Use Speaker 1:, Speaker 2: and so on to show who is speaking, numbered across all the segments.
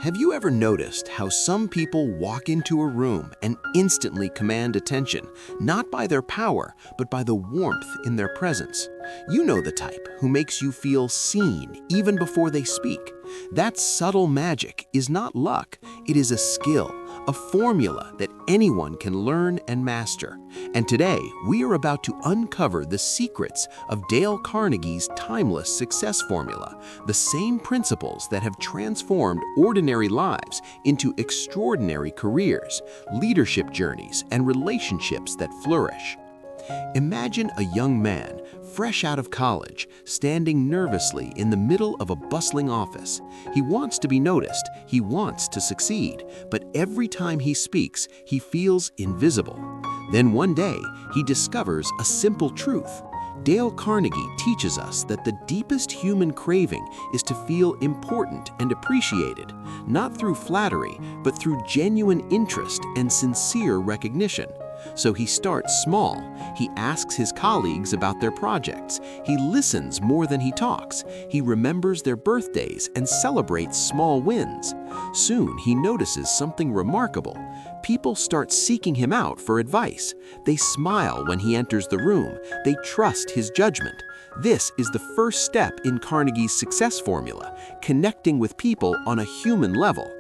Speaker 1: Have you ever noticed how some people walk into a room and instantly command attention, not by their power, but by the warmth in their presence? You know the type who makes you feel seen even before they speak. That subtle magic is not luck, it is a skill, a formula that anyone can learn and master. And today, we are about to uncover the secrets of Dale Carnegie's timeless success formula, the same principles that have transformed ordinary lives into extraordinary careers, leadership journeys, and relationships that flourish. Imagine a young man, fresh out of college, standing nervously in the middle of a bustling office. He wants to be noticed, he wants to succeed, but every time he speaks, he feels invisible. Then one day, he discovers a simple truth. Dale Carnegie teaches us that the deepest human craving is to feel important and appreciated, not through flattery, but through genuine interest and sincere recognition. So he starts small. He asks his colleagues about their projects. He listens more than he talks. He remembers their birthdays and celebrates small wins. Soon he notices something remarkable. People start seeking him out for advice. They smile when he enters the room. They trust his judgment. This is the first step in Carnegie's success formula, connecting with people on a human level.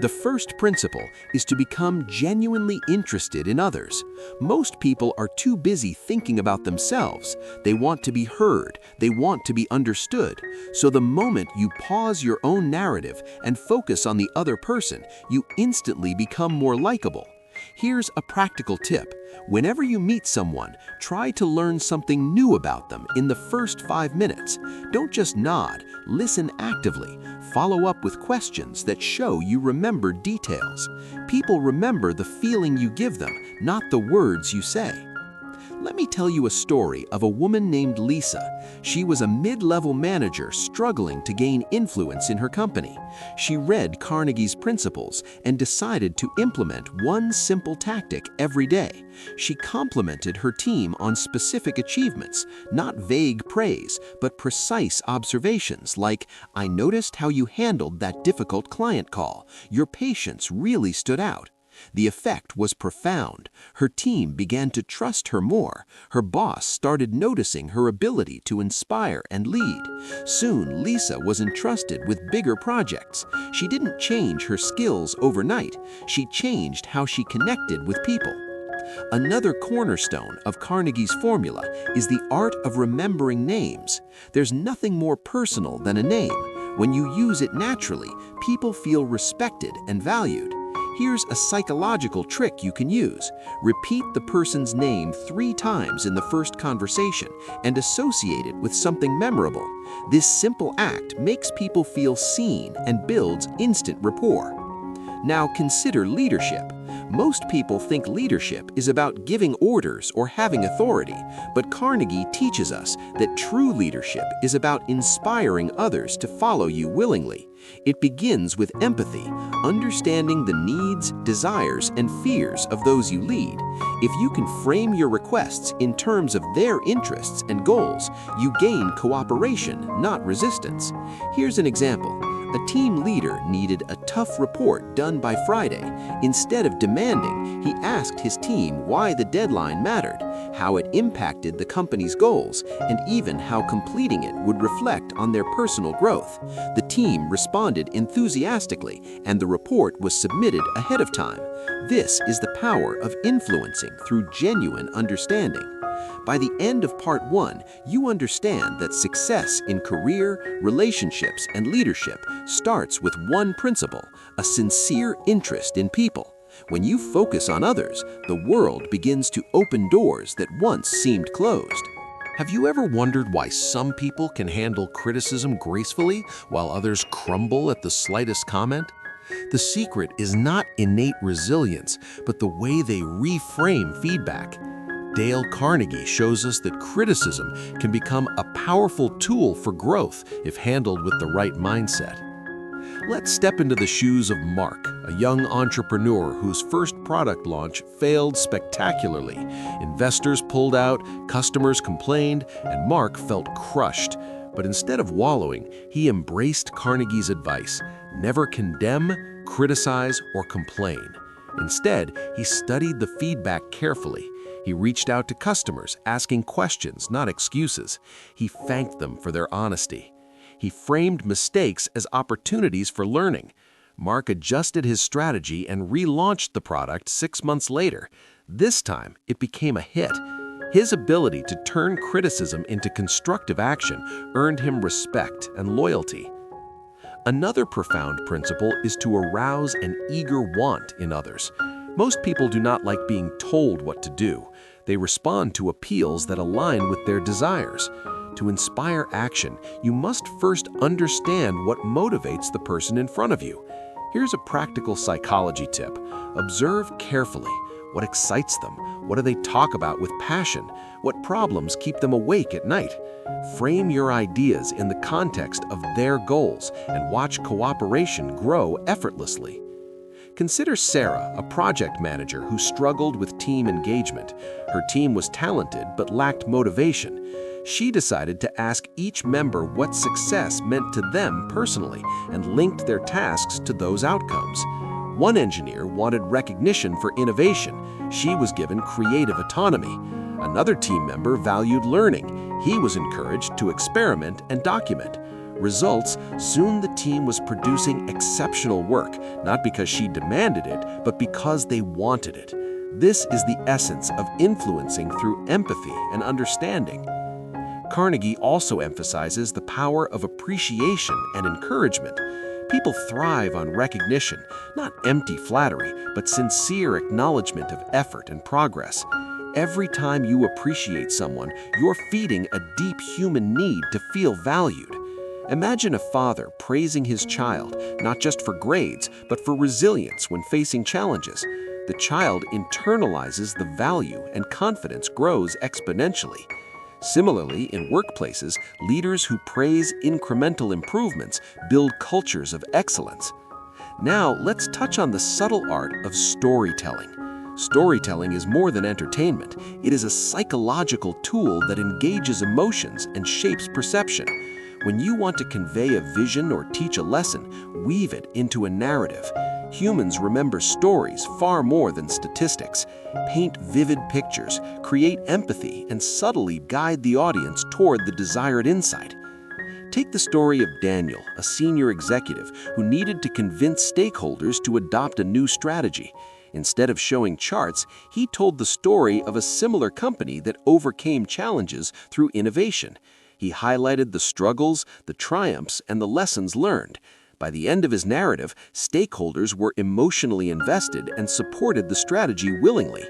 Speaker 1: The first principle is to become genuinely interested in others. Most people are too busy thinking about themselves. They want to be heard. They want to be understood. So the moment you pause your own narrative and focus on the other person, you instantly become more likable. Here's a practical tip. Whenever you meet someone, try to learn something new about them in the first 5 minutes. Don't just nod, listen actively. Follow up with questions that show you remember details. People remember the feeling you give them, not the words you say. Let me tell you a story of a woman named Lisa. She was a mid-level manager struggling to gain influence in her company. She read Carnegie's principles and decided to implement one simple tactic every day. She complimented her team on specific achievements, not vague praise, but precise observations like, "I noticed how you handled that difficult client call. Your patience really stood out." The effect was profound. Her team began to trust her more. Her boss started noticing her ability to inspire and lead. Soon, Lisa was entrusted with bigger projects. She didn't change her skills overnight. She changed how she connected with people. Another cornerstone of Carnegie's formula is the art of remembering names. There's nothing more personal than a name. When you use it naturally, people feel respected and valued. Here's a psychological trick you can use. Repeat the person's name 3 times in the first conversation and associate it with something memorable. This simple act makes people feel seen and builds instant rapport. Now consider leadership. Most people think leadership is about giving orders or having authority, but Carnegie teaches us that true leadership is about inspiring others to follow you willingly. It begins with empathy, understanding the needs, desires, and fears of those you lead. If you can frame your requests in terms of their interests and goals, you gain cooperation, not resistance. Here's an example. A team leader needed a tough report done by Friday. Instead of demanding, he asked his team why the deadline mattered, how it impacted the company's goals, and even how completing it would reflect on their personal growth. The team responded enthusiastically, and the report was submitted ahead of time. This is the power of influencing through genuine understanding. By the end of part 1, you understand that success in career, relationships, and leadership starts with one principle: a sincere interest in people. When you focus on others, the world begins to open doors that once seemed closed. Have you ever wondered why some people can handle criticism gracefully while others crumble at the slightest comment? The secret is not innate resilience, but the way they reframe feedback. Dale Carnegie shows us that criticism can become a powerful tool for growth if handled with the right mindset. Let's step into the shoes of Mark, a young entrepreneur whose first product launch failed spectacularly. Investors pulled out, customers complained, and Mark felt crushed. But instead of wallowing, he embraced Carnegie's advice. never condemn, criticize, or complain. Instead, he studied the feedback carefully. He reached out to customers, asking questions, not excuses. He thanked them for their honesty. He framed mistakes as opportunities for learning. Mark adjusted his strategy and relaunched the product 6 months later. This time, it became a hit. His ability to turn criticism into constructive action earned him respect and loyalty. Another profound principle is to arouse an eager want in others. Most people do not like being told what to do. They respond to appeals that align with their desires. To inspire action, you must first understand what motivates the person in front of you. Here's a practical psychology tip. Observe carefully. What excites them? What do they talk about with passion? What problems keep them awake at night? Frame your ideas in the context of their goals and watch cooperation grow effortlessly. Consider Sarah, a project manager who struggled with team engagement. Her team was talented but lacked motivation. She decided to ask each member what success meant to them personally and linked their tasks to those outcomes. One engineer wanted recognition for innovation. She was given creative autonomy. Another team member valued learning. He was encouraged to experiment and document. Results, soon the team was producing exceptional work, not because she demanded it, but because they wanted it. This is the essence of influencing through empathy and understanding. Carnegie also emphasizes the power of appreciation and encouragement. People thrive on recognition, not empty flattery, but sincere acknowledgement of effort and progress. Every time you appreciate someone, you're feeding a deep human need to feel valued. Imagine a father praising his child, not just for grades, but for resilience when facing challenges. The child internalizes the value and confidence grows exponentially. Similarly, in workplaces, leaders who praise incremental improvements build cultures of excellence. Now, let's touch on the subtle art of storytelling. Storytelling is more than entertainment. It is a psychological tool that engages emotions and shapes perception. When you want to convey a vision or teach a lesson, weave it into a narrative. Humans remember stories far more than statistics. Paint vivid pictures, create empathy, and subtly guide the audience toward the desired insight. Take the story of Daniel, a senior executive who needed to convince stakeholders to adopt a new strategy. Instead of showing charts, he told the story of a similar company that overcame challenges through innovation. He highlighted the struggles, the triumphs, and the lessons learned. By the end of his narrative, stakeholders were emotionally invested and supported the strategy willingly.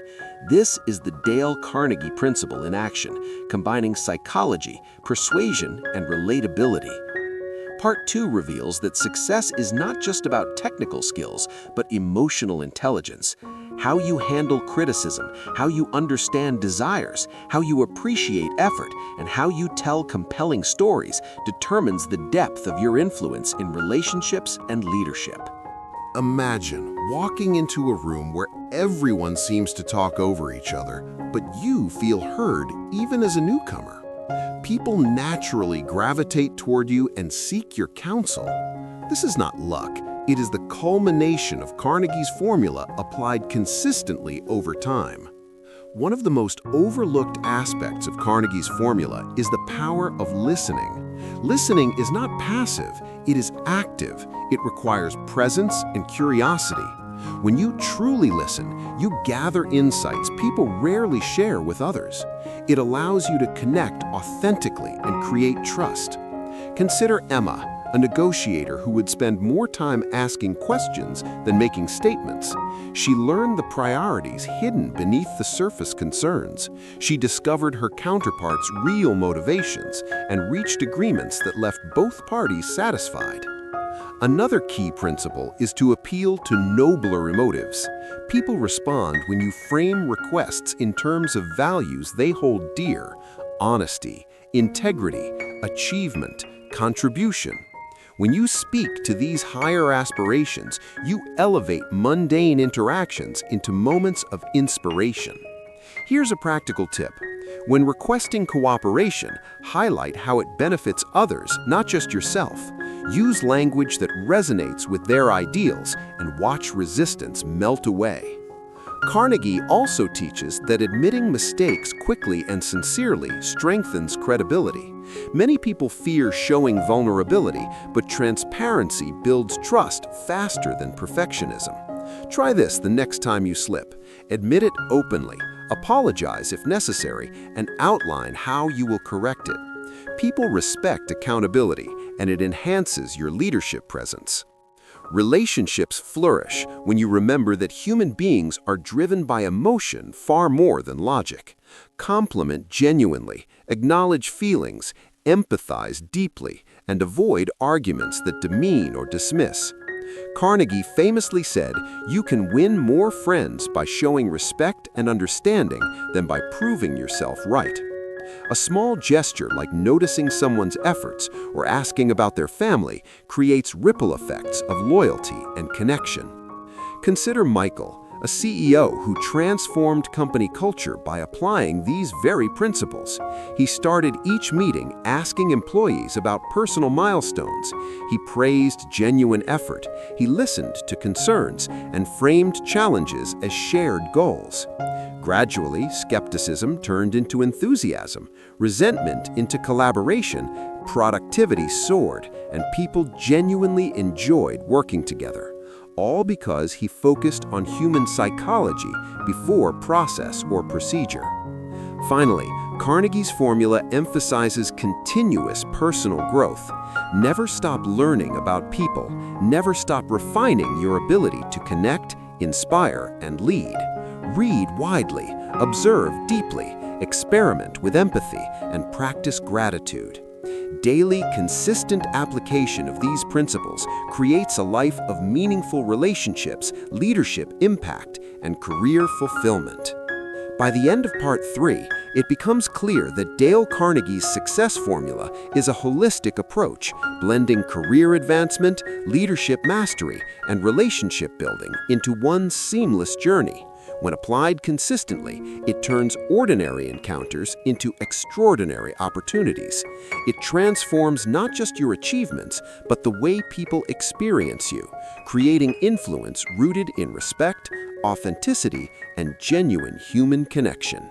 Speaker 1: This is the Dale Carnegie principle in action, combining psychology, persuasion, and relatability. Part 2 reveals that success is not just about technical skills, but emotional intelligence. How you handle criticism, how you understand desires, how you appreciate effort, and how you tell compelling stories determines the depth of your influence in relationships and leadership.
Speaker 2: Imagine walking into a room where everyone seems to talk over each other, but you feel heard even as a newcomer. People naturally gravitate toward you and seek your counsel. This is not luck. It is the culmination of Carnegie's formula applied consistently over time. One of the most overlooked aspects of Carnegie's formula is the power of listening. Listening is not passive, it is active. It requires presence and curiosity. When you truly listen, you gather insights people rarely share with others. It allows you to connect authentically and create trust. Consider Emma, a negotiator who would spend more time asking questions than making statements. She learned the priorities hidden beneath the surface concerns. She discovered her counterpart's real motivations and reached agreements that left both parties satisfied. Another key principle is to appeal to nobler motives. People respond when you frame requests in terms of values they hold dear: honesty, integrity, achievement, contribution. When you speak to these higher aspirations, you elevate mundane interactions into moments of inspiration. Here's a practical tip. When requesting cooperation, highlight how it benefits others, not just yourself. Use language that resonates with their ideals and watch resistance melt away. Carnegie also teaches that admitting mistakes quickly and sincerely strengthens credibility. Many people fear showing vulnerability, but transparency builds trust faster than perfectionism. Try this the next time you slip. Admit it openly, apologize if necessary, and outline how you will correct it. People respect accountability, and it enhances your leadership presence. Relationships flourish when you remember that human beings are driven by emotion far more than logic. Compliment genuinely, acknowledge feelings, empathize deeply, and avoid arguments that demean or dismiss. Carnegie famously said, "You can win more friends by showing respect and understanding than by proving yourself right." A small gesture like noticing someone's efforts or asking about their family creates ripple effects of loyalty and connection. Consider Michael, a CEO who transformed company culture by applying these very principles. He started each meeting asking employees about personal milestones. He praised genuine effort. He listened to concerns and framed challenges as shared goals. Gradually, skepticism turned into enthusiasm, resentment into collaboration, productivity soared, and people genuinely enjoyed working together. All because he focused on human psychology before process or procedure. Finally, Carnegie's formula emphasizes continuous personal growth. Never stop learning about people. Never stop refining your ability to connect, inspire, and lead. Read widely, observe deeply, experiment with empathy, and practice gratitude. Daily, consistent application of these principles creates a life of meaningful relationships, leadership impact, and career fulfillment. By the end of Part 3, it becomes clear that Dale Carnegie's success formula is a holistic approach, blending career advancement, leadership mastery, and relationship building into one seamless journey. When applied consistently, it turns ordinary encounters into extraordinary opportunities. It transforms not just your achievements, but the way people experience you, creating influence rooted in respect, authenticity, and genuine human connection.